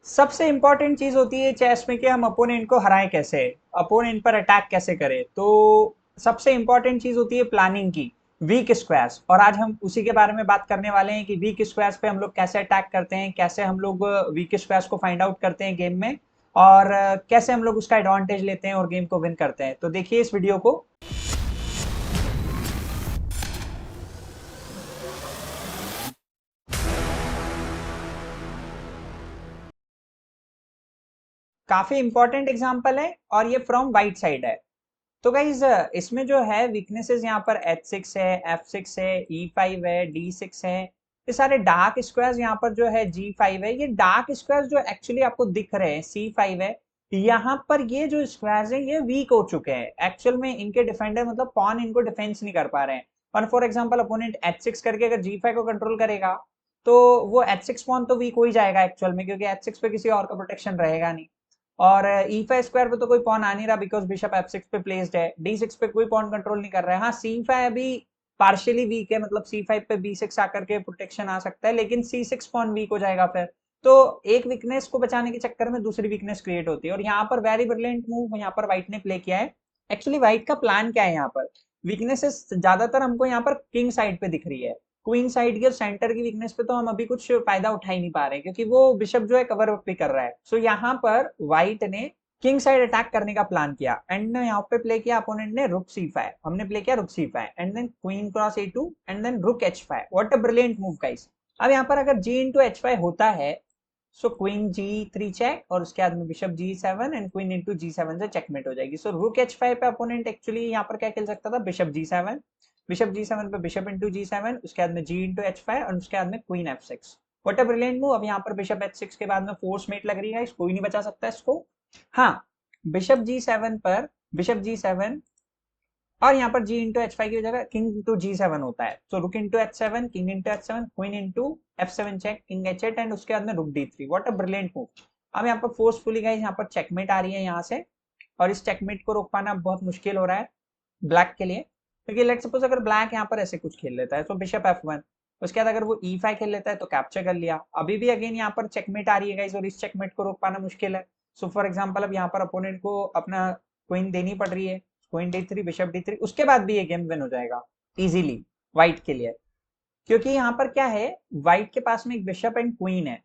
सबसे इंपॉर्टेंट चीज होती है चेस में कि हम अपोनेंट को हराएं कैसे, अपोनेंट पर अटैक कैसे करें। तो सबसे इंपॉर्टेंट चीज होती है प्लानिंग की, वीक स्क्वायर्स। और आज हम उसी के बारे में बात करने वाले हैं कि वीक स्क्वायर्स पे हम लोग कैसे अटैक करते हैं, कैसे हम लोग वीक स्क्वायर्स को फाइंड आउट करते हैं गेम में, और कैसे हम लोग उसका एडवांटेज लेते हैं और गेम को विन करते हैं। तो देखिए इस वीडियो को। काफी इंपॉर्टेंट एग्जाम्पल है और ये फ्रॉम वाइट साइड है। तो गाइज इसमें जो है वीकनेसेस यहाँ पर H6 है, F6 है, E5 है, D6 है। ये सारे डार्क स्क्वायर्स यहाँ पर जो है G5 है। ये डार्क स्क्वायर्स जो एक्चुअली आपको दिख रहे हैं C5 है, यहाँ पर ये जो स्क्वायर्स है ये वीक हो चुके हैं। एक्चुअल में इनके डिफेंडर मतलब पॉन इनको डिफेंस नहीं कर पा रहे हैं। और फॉर एग्जाम्पल अपोनेंट H6 करके अगर G5 को कंट्रोल करेगा तो वो H6 पॉन तो वीक हो ही जाएगा एक्चुअल में, क्योंकि H6 पे किसी और का प्रोटेक्शन रहेगा नहीं। और E5 स्क्वायर पे तो कोई पॉन आ नहीं रहा बिकॉज बिशप F6 पे प्लेस्ड है। D6 पे कोई पॉन कंट्रोल नहीं कर रहा है। हाँ, C5 अभी पार्शियली वीक है, मतलब C5 पे B6 आकर के प्रोटेक्शन आ सकता है, लेकिन C6 पॉन वीक हो जाएगा फिर। तो एक वीकनेस को बचाने के चक्कर में दूसरी वीकनेस क्रिएट होती है। और यहाँ पर वेरी ब्रिलियंट मूव यहाँ पर व्हाइट ने प्ले किया है। एक्चुअली व्हाइट का प्लान क्या है, यहाँ पर वीकनेसेस ज्यादातर हमको यहाँ पर किंग साइड पे दिख रही है। क्वीन साइड की और सेंटर की वीकनेस पे तो हम अभी कुछ फायदा उठा ही नहीं पा रहे हैं, क्योंकि वो बिशप जो है कवर अप भी कर रहा है। सो यहाँ पर व्हाइट ने किंग साइड अटैक करने का प्लान किया एंड यहाँ पे प्ले किया अपोनेंट ने रुक C5, हमने प्ले किया rook C5 and then queen cross A2 and then rook H5। What a brilliant move guys. अब यहाँ पर अगर G इंटू H5 होता है, सो क्वीन G3 चेक और उसके बाद में bishop G7 and queen into G7 से चेकमेट हो जाएगी। सो रुक H5 पे अपोनेंट एक्चुअली यहाँ पर क्या खेल सकता था, बिशप G7, बिशप G7 पे बिशप इंटू G7, उसके बाद में G इंटू H5 और उसके बाद में queen F6। What a brilliant move. अब यहाँ पर बिशप H6 के बाद में फोर्स मेट लग रही है, कोई नहीं बचा सकता इसको। हाँ, बिशप G7 पर बिशप G7 और यहाँ पर G इंटू H5 की जगह किंग इंटू G7 होता है। So rook into H7, king into H7, queen into F7 check, king H8 and उसके बाद में rook D3। What a brilliant move. अब यहाँ पर फोर्सफुली गाइस यहाँ पर चेकमेट आ रही है यहाँ से, और इस चेकमेट को रोक पाना बहुत मुश्किल हो रहा है ब्लैक के लिए। क्योंकि लेट सपोज अगर ब्लैक यहाँ पर ऐसे कुछ खेल लेता है तो बिशप F1, उसके बाद अगर वो E5 खेल लेता है तो कैप्चर कर लिया। अभी भी अगेन यहाँ पर चेकमेट आ रही है गाइस, और इस चेकमेट को रोक पाना मुश्किल है। सो फॉर एग्जांपल अब यहाँ पर अपोनेंट को अपना क्वीन देनी पड़ रही है, क्वीन D3 बिशप D3, उसके बाद भी ये गेम विन हो जाएगा इजीली व्हाइट के लिए। क्योंकि यहाँ पर क्या है, व्हाइट के पास में एक बिशप एंड क्वीन है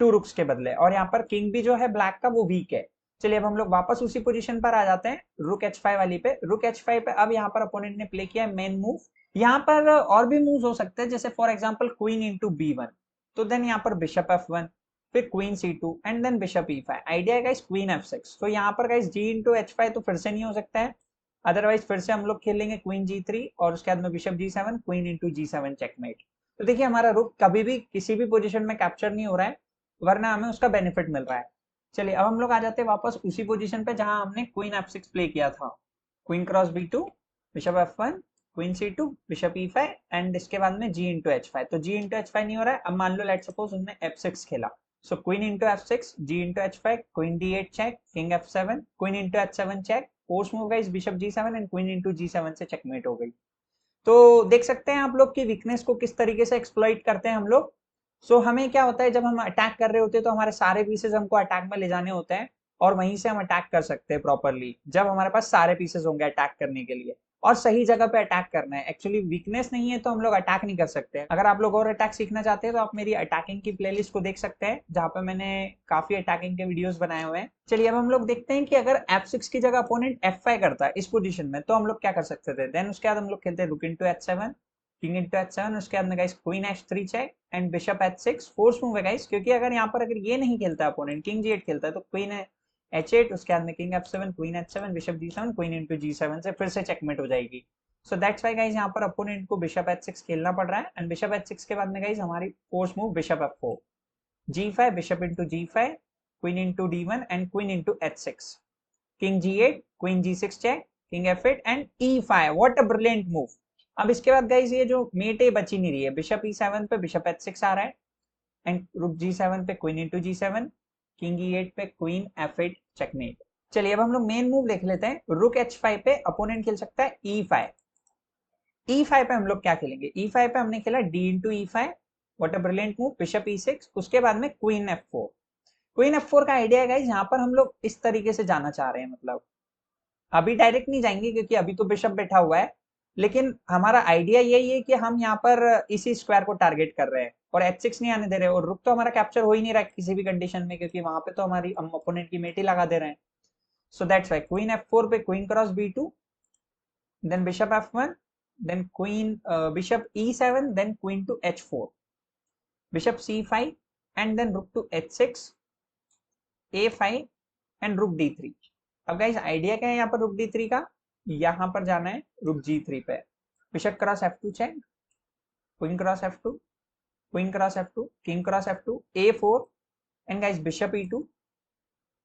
टू रुक्स के बदले, और यहाँ पर किंग भी जो है ब्लैक का वो वीक है। चलिए अब हम लोग वापस उसी पोजीशन पर आ जाते हैं, रुक H5 वाली पे। रुक H5 पे अब यहाँ पर अपोनेंट ने प्ले किया मेन मूव। यहाँ पर और भी मूव्स हो सकते हैं, जैसे for example queen into B1, तो देन यहाँ पर बिशप F1, फिर queen C2 and then bishop E5। Idea है गाइस क्वीन F6। तो यहाँ पर गाइस G इंटू H5 तो फिर से नहीं हो सकता है, अदरवाइज फिर से हम लोग खेलेंगे क्वीन G3 और उसके बाद में bishop G7, queen into G7 checkmate. तो देखिए हमारा रुक कभी भी किसी भी पोजीशन में कैप्चर नहीं हो रहा है, वरना हमें उसका बेनिफिट मिल रहा है। चलिए अब हम लोग आ जाते हैं वापस उसी पोजीशन पे जहां हमने क्वीन F6 प्ले किया था। Queen cross B2, bishop F1, queen C2, bishop E5 and इसके बाद में G इंटू H5। तो G इंटू H5 नहीं हो रहा है। अब मान लो लेट सपोज उन्होंने F6 खेला, so queen into F6, G into H5, queen D8 check, king F7, queen into H7 check, force move guys bishop G7 and queen into G7 से checkmate हो गई। तो देख सकते हैं आप लोग की वीकनेस को किस तरीके से एक्सप्लॉइट करते हैं हम लोग। सो हमें क्या होता है, जब हम अटैक कर रहे होते हैं तो हमारे सारे पीसेस हमको अटैक में ले जाने होते हैं, और वहीं से हम अटैक कर सकते हैं प्रॉपरली जब हमारे पास सारे पीसेस होंगे अटैक करने के लिए, और सही जगह पे अटैक करना है। एक्चुअली वीकनेस नहीं है तो हम लोग अटैक नहीं कर सकते। अगर आप लोग और अटैक सीखना चाहते हैं तो आप मेरी अटैकिंग की प्लेलिस्ट को देख सकते हैं, जहाँ पे मैंने काफी अटैकिंग के वीडियोस बनाए हुए हैं। चलिए अब हम लोग देखते हैं कि अगर F6 की जगह अपोनेंट F5 करता है इस पोजीशन में तो हम लोग क्या कर सकते थे। देन उसके बाद हम लोग खेलते हैं रुक into H7, king into H7, उसके बाद में guys queen H3 check and bishop H6। Force move है गाइस, क्योंकि अगर यहाँ पर अगर ये नहीं खेलता अपोनेंट किंग G8 खेलता है तो क्वीन है H8, उसके बाद में king F7, queen H7, bishop G7, queen into G7 से फिर से चेकमेट हो जाएगी। सो दैट्स वाई गाइस यहाँ पर अपोनेंट को बिशप H6 खेलना पड़ रहा है, एंड बिशप H6 के बाद में गाइस हमारी force move bishop F4, G5, bishop into G5, queen into D1 and queen into H6, king G8, queen G6 check, king F8 and E5। What a brilliant move. अब इसके बाद guys ये जो met है बची नहीं रही है, बिशप E7 पे बिशप H6 आ रहा है, एंड रुक G7 पे queen into G7, king E8 पे क्वीन F8 चेकमेट। चलिए अब हम लोग मेन मूव देख लेते हैं। रुक H5 पे अपोनेंट खेल सकता है E5। E5 पे हम लोग क्या खेलेंगे, E5 पे हमने खेला D into E5। What a brilliant move, bishop E6, उसके बाद में क्वीन F4, क्वीन F4 का आइडिया है गाइस, यहाँ पर हम लोग इस तरीके से जाना चाह रहे हैं, मतलब अभी डायरेक्ट नहीं जाएंगे क्योंकि अभी तो बिशप बैठा हुआ है, लेकिन हमारा आइडिया यही है कि हम यहाँ पर इसी स्क्वायर को टारगेट कर रहे हैं और H6 नहीं आने दे रहे, और रुक तो हमारा कैप्चर हो ही नहीं रहा है किसी भी कंडीशन में, क्योंकि वहां पे तो हमारी हम अपोनेंट की मेट ही लगा दे रहे हैं। सो दैट्स वाई क्वीन F4 पे queen cross B2, then bishop F1, then queen bishop E7, then queen to H4, bishop C5, and then rook to H6, A5 and rook D3। अब guys idea क्या है यहाँ पर रुक D3 का, यहाँ पर जाना है रुक G3 पे, bishop cross F2 check, queen cross F2, queen cross F2, king cross F2, A4 and guys bishop E2,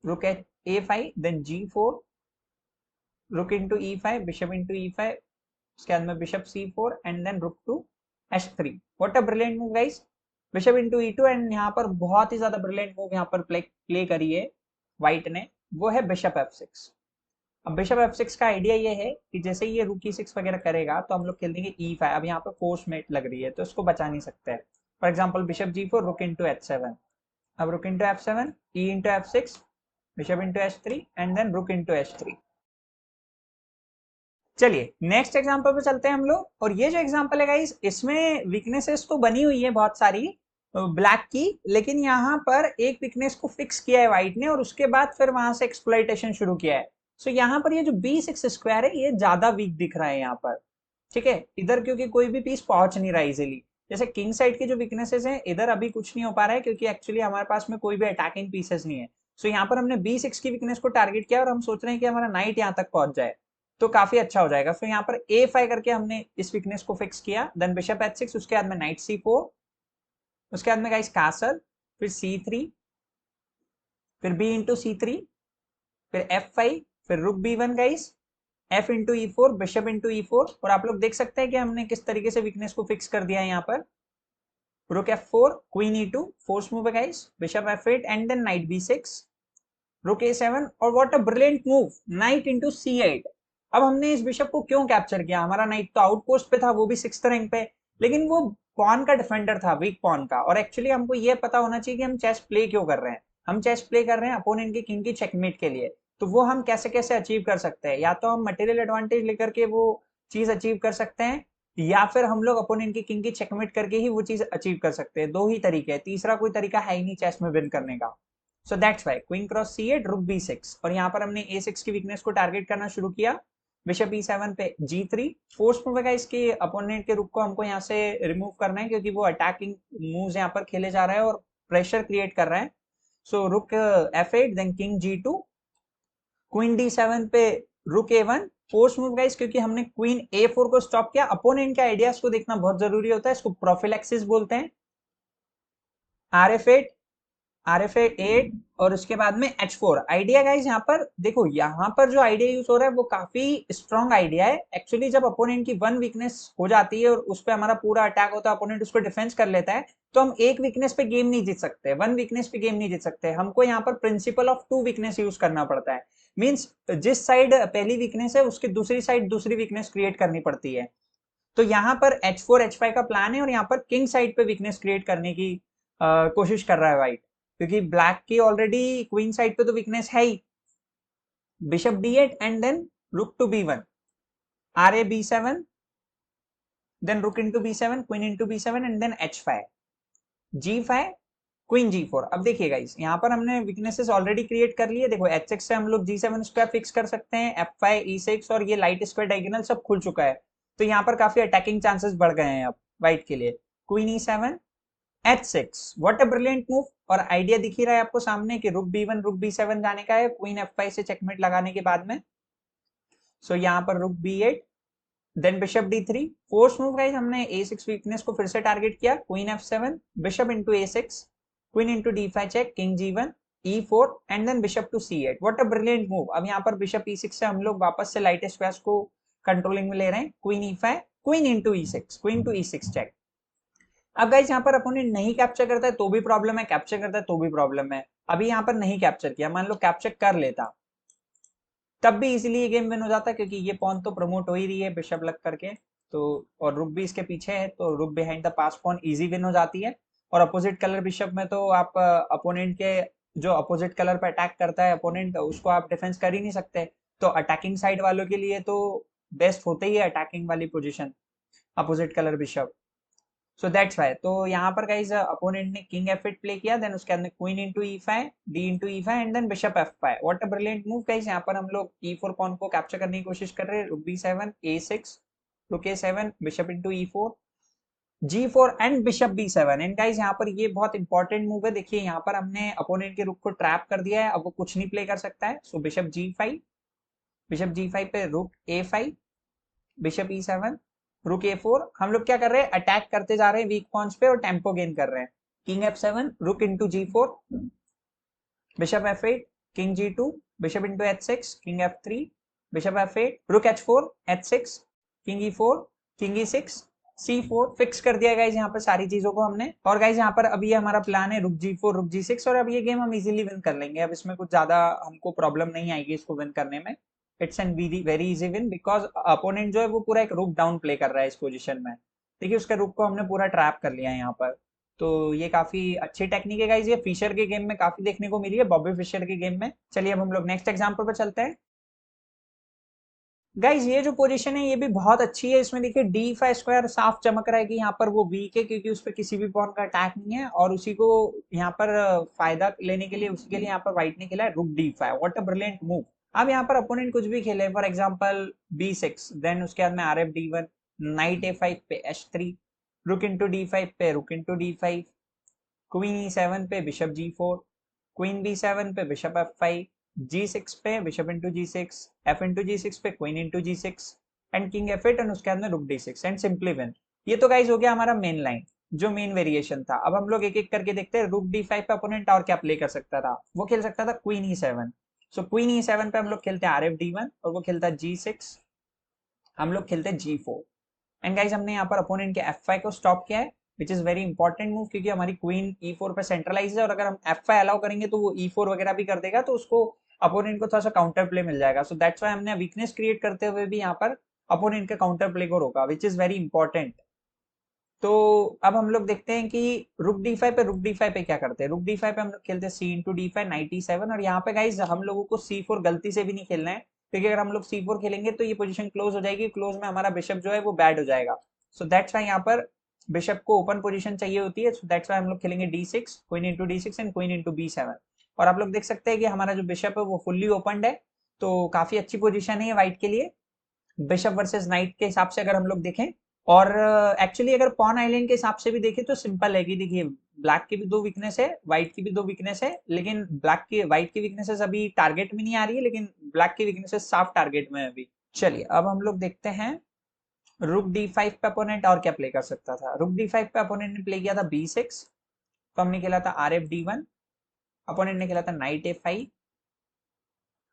rook A5, then G4, रुक into E5, bishop into E5, उसके बाद में bishop C4 and then rook to H3। What a brilliant move guys, bishop into E2, and यहाँ पर बहुत ही ज्यादा brilliant move यहाँ पर प्ले करी है व्हाइट ने, वो है बिशप F6। अब बिशप F6 का आइडिया ये है कि जैसे ये रुक E6 वगैरह करेगा तो हम लोग खेल देंगे E5। अब यहाँ पर फोर्स मेट लग रही है तो इसको बचा नहीं सकते हैं। फॉर एग्जाम्पल बिशप G4, रुक into H7, अब रुक into F7, E into F6, bishop into H3 and then rook into H3। चलिए नेक्स्ट एग्जांपल पे चलते हैं हम लोग, और ये जो एग्जांपल है गाइस इसमें वीकनेसेस तो बनी हुई है बहुत सारी ब्लैक की, लेकिन यहाँ पर एक वीकनेस को फिक्स किया है व्हाइट ने और उसके बाद फिर वहां से एक्सप्लॉइटेशन शुरू किया है। सो यहाँ पर ये जो B6 स्क्वायर है ये ज्यादा वीक दिख रहा है यहाँ पर, ठीक है, इधर क्योंकि कोई भी पीस पहुंच नहीं रहा इजिली। जैसे किंग साइड की जो वीकनेसेस हैं इधर अभी कुछ नहीं हो पा रहा है क्योंकि एक्चुअली हमारे पास में कोई भी अटैकिंग पीसेस नहीं है। सो यहाँ पर हमने B6 की वीकनेस को टारगेट किया और हम सोच रहे हैं कि हमारा नाइट यहाँ तक पहुंच जाए तो काफी अच्छा हो जाएगा। फिर यहाँ पर A5 करके हमने इस वीकनेस को फिक्स किया, देन बिशप H6, उसके बाद में नाइट C4, उसके बाद में गाइस कैसल, फिर C3, फिर B इंटू C3, फिर F5, फिर रुक B1 guys, F into E4, bishop into E4, और आप लोग देख सकते हैं कि हमने किस तरीके से वीकनेस को फिक्स कर दिया है यहाँ पर। Rook F4, queen E2, force move है guys, bishop F8 and then knight B6, rook A7, और what a brilliant move, knight into C8। अब हमने इस बिशप को क्यों कैप्चर किया, हमारा नाइट तो आउटपोस्ट पे था, वो भी 6th रैंक पे, लेकिन वो पॉन का डिफेंडर था, वीक पॉन का। और एक्चुअली हमको ये पता होना चाहिए कि हम चेस प्ले क्यों कर रहे हैं। हम चेस प्ले कर रहे हैं अपोनेंट की किंग की चेकमेट के लिए, तो वो हम कैसे कैसे अचीव कर सकते हैं, या तो हम मटेरियल एडवांटेज लेकर के वो चीज अचीव कर सकते हैं, या फिर हम लोग अपोनेंट की किंग की चेकमेट करके ही वो चीज अचीव कर सकते हैं। दो ही तरीके हैं, तीसरा कोई तरीका है ही नहीं चेस में विन करने का। सो that's why queen cross C8, रुक B6, और यहाँ पर हमने A6 की वीकनेस को टारगेट करना शुरू किया, बिशप E7 पे G3, फोर्स मूव है इसके अपोनेंट के रुक को हमको यहाँ से रिमूव करना है क्योंकि वो अटैकिंग मूव्स यहाँ पर खेले जा रहा है और प्रेशर क्रिएट कर रहा है। सो रुक F8, then king G2, queen D7 पे रुक A1, फोर्स मूव गाइस क्योंकि हमने क्वीन A4 को स्टॉप किया। अपोनेंट के आइडियाज को देखना बहुत जरूरी होता है, इसको प्रोफिलैक्सिस बोलते हैं। RF8 और उसके बाद में H4 आइडिया गाइस, यहाँ पर देखो, यहाँ पर जो आइडिया यूज हो रहा है वो काफी स्ट्रॉन्ग आइडिया है। एक्चुअली जब अपोनेंट की वन वीकनेस हो जाती है और उस पर हमारा पूरा अटैक होता है, अपोनेंट उसको डिफेंस कर लेता है, तो हम एक वीकनेस पे गेम नहीं जीत सकते, वन वीकनेस पे गेम नहीं जीत सकते। हमको यहाँ पर principle of two weakness use करना पड़ता है। मीन्स जिस साइड पहली वीकनेस है उसकी दूसरी साइड दूसरी वीकनेस क्रिएट करनी पड़ती है। तो यहाँ पर H4 H5 का प्लान है और यहाँ पर किंग साइड पे वीकनेस क्रिएट करने की कोशिश कर रहा है व्हाइट, क्योंकि ब्लैक की ऑलरेडी क्वीन साइड पे तो वीकनेस है ही। Bishop D8 and then rook to B1, RA B7, then rook into B7, queen into B7 and then H5, G5, queen G4। अब देखिए गाइस, यहाँ पर हमने वीकनेसेस ऑलरेडी क्रिएट कर लिए। देखो H6 से हम लोग G7 स्क्वायर फिक्स कर सकते हैं, F5 E6 और ये लाइट स्क्वायर डायगोनल सब खुल चुका है, तो यहाँ पर काफी अटैकिंग चांसेस बढ़ गए हैं अब व्हाइट के लिए। Queen E7, H6, what a brilliant move, और आइडिया दिख ही रहा है आपको सामने कि रुक B1 रुक B7 जाने का है क्वीन F5 से चेकमेट लगाने के बाद में। सो यहाँ पर rook B8, then bishop D3, force move guys, हमने A6 वीकनेस को फिर से टारगेट किया, queen F7, bishop into A6, queen into D5 check, king G1, E4 and then bishop to C8। What a brilliant move. अब यहाँ पर bishop E6 से हम लोग वापस से लाइट स्क्वायर्स को कंट्रोलिंग में ले रहे हैं, queen E5, queen into E6, queen to E6 check. अब गाइस यहाँ पर अपोनेंट नहीं कैप्चर करता है तो भी प्रॉब्लम है, कैप्चर करता है तो भी प्रॉब्लम है। अभी यहाँ पर नहीं कैप्चर किया, मान लो कैप्चर कर लेता तब भी इजीली ये गेम विन हो जाता, क्योंकि ये पॉन तो प्रमोट हो ही रही है बिशप लग करके, तो और रुक भी इसके पीछे है, तो rook behind the passed pawn easy win हो जाती है। और अपोजिट कलर बिशप में तो आप अपोनेंट के जो अपोजिट कलर पे अटैक करता है अपोनेंट, उसको आप डिफेंस कर ही नहीं सकते। तो अटैकिंग साइड वालों के लिए तो बेस्ट होते ही है अटैकिंग वाली position, opposite colour bishop. So that's why. तो यहाँ पर गाइज अपोनेंट ने किंग F8 प्ले किया, देन उसके अंदर queen into E5, D into E5 and then bishop F5। What a brilliant move guys. यहाँ पर हम लोग E4 पॉन को कैप्चर करने की कोशिश कर रहे हैं। रुक B7, A6, रुक A7, bishop into E4, G4 and bishop B7। And guys यहाँ पर ये बहुत इंपॉर्टेंट मूव है। देखिए यहाँ पर हमने अपोनेंट के रुक को ट्रैप कर दिया है, अब वो कुछ नहीं प्ले कर सकता है। सो बिशप G5, बिशप G5 पे रुक A5, बिशप E7, रुक A4। हम लोग क्या कर रहे हैं, अटैक करते जा रहे हैं वीक पॉइंट्स पे और टेम्पो गेन कर रहे हैं। किंग F7, रुक into G4, bishop F8, king G2, bishop into H6, king F3, bishop F8, रुक H4, H6, king E4, king E6, C4। Fix कर दिया गाइज यहाँ पर सारी चीजों को हमने। और गाइज यहाँ पर अभी ये हमारा प्लान है रुक G4, रुक G6, और अब ये गेम हम इजीली विन कर लेंगे। अब इसमें कुछ ज्यादा हमको प्रॉब्लम नहीं आएगी इसको विन करने में। It's an very easy win, because opponent जो है वो पूरा एक रुक डाउन प्ले कर रहा है इस पोजीशन में। देखिए उसके रुक को हमने पूरा ट्रैप कर लिया है यहाँ पर। तो ये काफी अच्छी टेक्निक है गाइज, ये फिशर के गेम में काफी देखने को मिली है, बॉबी फिशर के गेम में। चलिए अब हम लोग नेक्स्ट एग्जांपल पे चलते हैं। गाइज ये जो पोजीशन है ये भी बहुत अच्छी है। इसमें देखिए D5 साफ चमक रहा है कि यहाँ पर वो वीक है, क्योंकि उस पर किसी भी पॉन का अटैक नहीं है, और उसी को यहाँ पर फायदा लेने के लिए उसी के लिए यहाँ पर व्हाइट ने खेला है रुक D5। What a brilliant move. अब यहाँ पर अपोनेंट कुछ भी खेले, फॉर एग्जाम्पल B6, देन उसके बाद में RF D1, नाइट A5 पे H3, रुक इंटू D5 पे रुक इंटू D5, क्वीन E7 पे बिशप G4, क्वीन B7 पे बिशप F5, G6 पे bishop into G6, F into G6 पे queen into G6 and king F8 and उसके अंदर रुक D6 एंड सिंपली विन। ये तो गाइज हो गया हमारा मेन लाइन, जो मेन वेरिएशन था। अब हम लोग एक एक करके देखते हैं रुक D5 पे अपोनेंट और क्या प्ले कर सकता था। वो खेल सकता था क्वीन E7। सो क्वीन E7 पे हम लोग खेलते हैं RF D1 और वो खेलता है G6, हम लोग खेलते हैं G4। एंड गाइज हमने यहाँ पर अपोनेंट के F5 को स्टॉप किया है, which is very important move, क्योंकि हमारी क्वीन E4 पे सेंट्रलाइज है, और अगर हम F5 अलाउ करेंगे तो वो E4 वगैरह भी कर देगा, तो उसको अपोनेंट को थोड़ा सा काउंटर प्ले मिल जाएगा। सो दैट्स वाई हमने वीकनेस क्रिएट करते हुए भी यहाँ पर अपोनेंट के काउंटर प्ले को रोका, विच इज वेरी इंपॉर्टेंट। तो अब हम लोग देखते हैं कि रुक D5 पे, रुक D5 पे क्या करते हैं। रुक D5 पे हम लोग खेलते हैं C into D5, night E7। और यहाँ पे गाइज हम लोगों को C4 गलती से भी नहीं खेलना है, क्योंकि अगर हम लोग C4 खेलेंगे तो ये पोजीशन क्लोज हो जाएगी, क्लोज में हमारा बिशप जो है वो बैड हो जाएगा। सो दैट्स वाई यहाँ पर बिशप को ओपन पोजीशन चाहिए होती है। सो दैट्स वाई हम लोग खेलेंगे D6, queen into D6 and queen into B7। और आप लोग देख सकते हैं कि हमारा जो बिशप है वो फुल्ली ओपनड है, तो काफी अच्छी पोजीशन है ये व्हाइट के लिए बिशप वर्सेस नाइट के हिसाब से अगर हम लोग देखें। और एक्चुअली अगर पॉन आइलैंड के हिसाब से भी देखें तो सिंपल है कि देखिए ब्लैक की भी दो वीकनेस है, व्हाइट की भी दो वीकनेस है, लेकिन ब्लैक की व्हाइट की वीकनेसेस अभी टारगेट में नहीं आ रही है, लेकिन ब्लैक की वीकनेसेस साफ टारगेट में है अभी। चलिए अब हम लोग देखते हैं रुक D5 पे अपोनेंट और क्या प्ले कर सकता था। रुक D5 पे अपोनेंट ने प्ले किया था B6, तो हमने खेला था RF D1, अपोनेंट ने खेला था नाइट A5,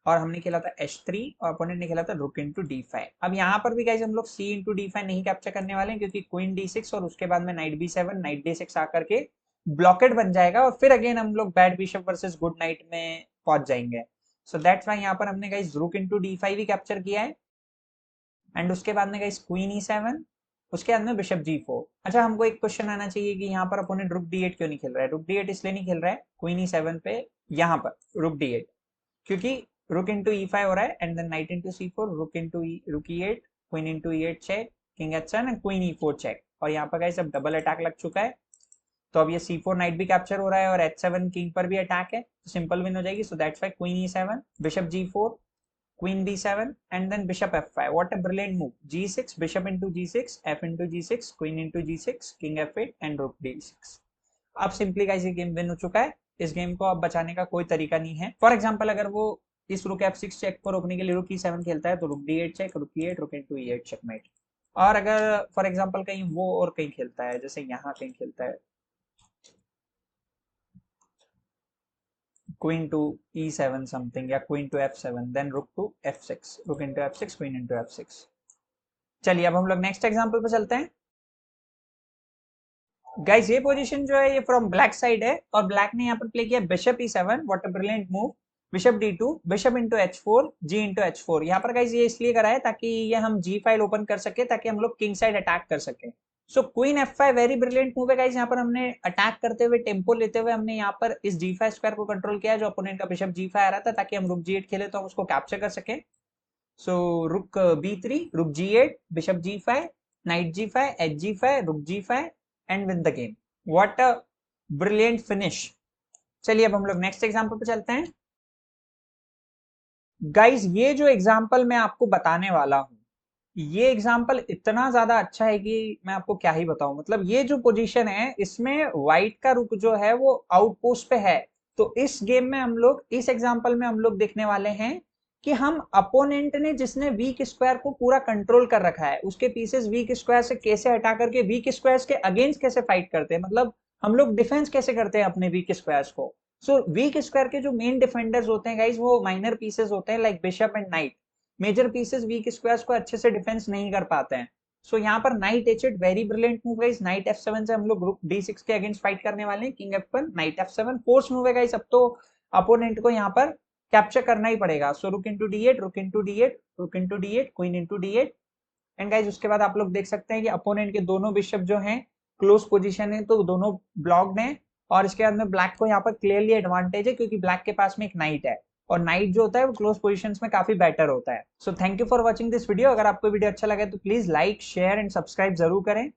और हमने खेला था H3, और अपोनेंट ने खेला था रुक इंटू D5। अब यहाँ पर भी गाइज हम लोग C इंटू D5 नहीं कैप्चर करने वाले हैं, क्योंकि क्वीन D6 और उसके बाद में नाइट B7, नाइट D6 आकर के ब्लॉकेड बन जाएगा, और फिर अगेन हम लोग bad bishop versus good night में पहुंच जाएंगे। सो दैट्स वाई यहाँ पर हमने गाइज रुक इंटू D5 ही कैप्चर किया है। एंड उसके बाद में गाइज क्वीन E7, उसके बाद में बिशप G4। अच्छा हमको एक क्वेश्चन आना चाहिए कि यहाँ पर अपोनेंट रुक D8 क्यों नहीं खेल रहा है। रुक D8 इसलिए नहीं खेल रहा है क्वीन E7 पे, यहाँ पर रुक D8, क्योंकि रुक इंटू E5 हो रहा है and then night into C4, रुक into rook E8, queen into E8 check, king H7 and queen E4 check. और यहाँ पर गाइस अब डबल अटैक लग चुका है, तो अब ये C4 नाइट भी कैप्चर हो रहा है और H7 किंग पर भी अटैक है, तो सिंपल विन हो जाएगी। So that's why queen E7, bishop G4, queen B7 and then bishop F5। What a brilliant move. G6, bishop into G6, F into G6, queen into G6, king F8 and rook D6। अब simply guys ये game win हो चुका है। इस game को अब बचाने का कोई तरीका नहीं है। फॉर एग्जांपल अगर वो इस रुक F6 चेक को रोकने के लिए रुक E7 खेलता है, तो रुक D8 चेक, रुक E8, रुक इंटू E8 चेकमेट। और अगर फॉर एग्जांपल कहीं वो और कहीं खेलता है, जैसे यहाँ कहीं खेलता है क्वीन टू E7 समथिंग, या queen to F7, then rook to F6, rook into F6, queen into F6। चलिए अब हम लोग नेक्स्ट एग्जांपल पे चलते हैं। गाइस ये पोजीशन जो है ये फ्रॉम ब्लैक साइड है, और ब्लैक ने यहाँ पर प्ले किया bishop E7। What a brilliant move. Bishop D2, bishop into H4, G into H4। यहाँ पर गाइस ये इसलिए करा है ताकि ये हम G फाइल ओपन कर सके, ताकि हम लोग किंग साइड अटैक कर सके। सो queen F5 very brilliant move है गाइस। यहाँ पर हमने अटैक करते हुए टेम्पो लेते हुए हमने यहाँ पर इस G5 स्क्वायर को कंट्रोल किया जो अपोनेंट का बिशप G5 आ रहा था, ताकि हम रुक G8 खेले तो हम उसको कैप्चर कर सके। सो रुक B3, रुक G8, bishop G5, night G5, H G5, रुक G5 and win the game. What a brilliant finish. चलिए अब हम लोग नेक्स्ट एग्जांपल पे चलते हैं। गाइस ये जो एग्जांपल मैं आपको बताने वाला हूं, ये एग्जाम्पल इतना ज्यादा अच्छा है कि मैं आपको क्या ही बताऊं। मतलब ये जो पोजीशन है इसमें व्हाइट का रुक जो है वो आउटपोस्ट पे है। तो इस गेम में हम लोग, इस एग्जाम्पल में हम लोग देखने वाले हैं कि हम अपोनेंट ने जिसने वीक स्क्वायर को पूरा कंट्रोल कर रखा है उसके पीसेस वीक स्क्वायर से कैसे हटा करके वीक स्क्वायर्स के अगेंस्ट कैसे फाइट करते हैं, मतलब हम लोग डिफेंस कैसे करते हैं अपने वीक स्क्वायर्स को। सो वीक स्क्वायर के जो मेन डिफेंडर्स होते हैं गाइज वो माइनर पीसेस होते हैं like bishop and knight. Major pieces weak squares को अच्छे से डिफेंस नहीं कर पाते हैं। सो यहाँ पर night H8 very brilliant move है। नाइट F7 से हम लोग रुक D6 के अगेंस्ट फाइट करने वाले हैं। King F1, night F7 force move है गाइस। अब तो अपोनेंट को यहाँ पर कैप्चर करना ही पड़ेगा। सो रुक इंटू D8, रुक इंटू D8, रुक into D8, queen into D8 and guys उसके बाद आप लोग देख सकते हैं कि अपोनेंट के दोनों बिशप जो हैं क्लोज पोजीशन है, तो दोनों ब्लॉक्ड हैं। और इसके बाद में ब्लैक को यहाँ पर क्लियरली एडवांटेज है क्योंकि ब्लैक के पास में एक नाइट है और नाइट जो होता है वो क्लोज पोजीशंस में काफी बेटर होता है। So thank you for watching this video. अगर आपको वीडियो अच्छा लगे तो please like, share and subscribe जरूर करें।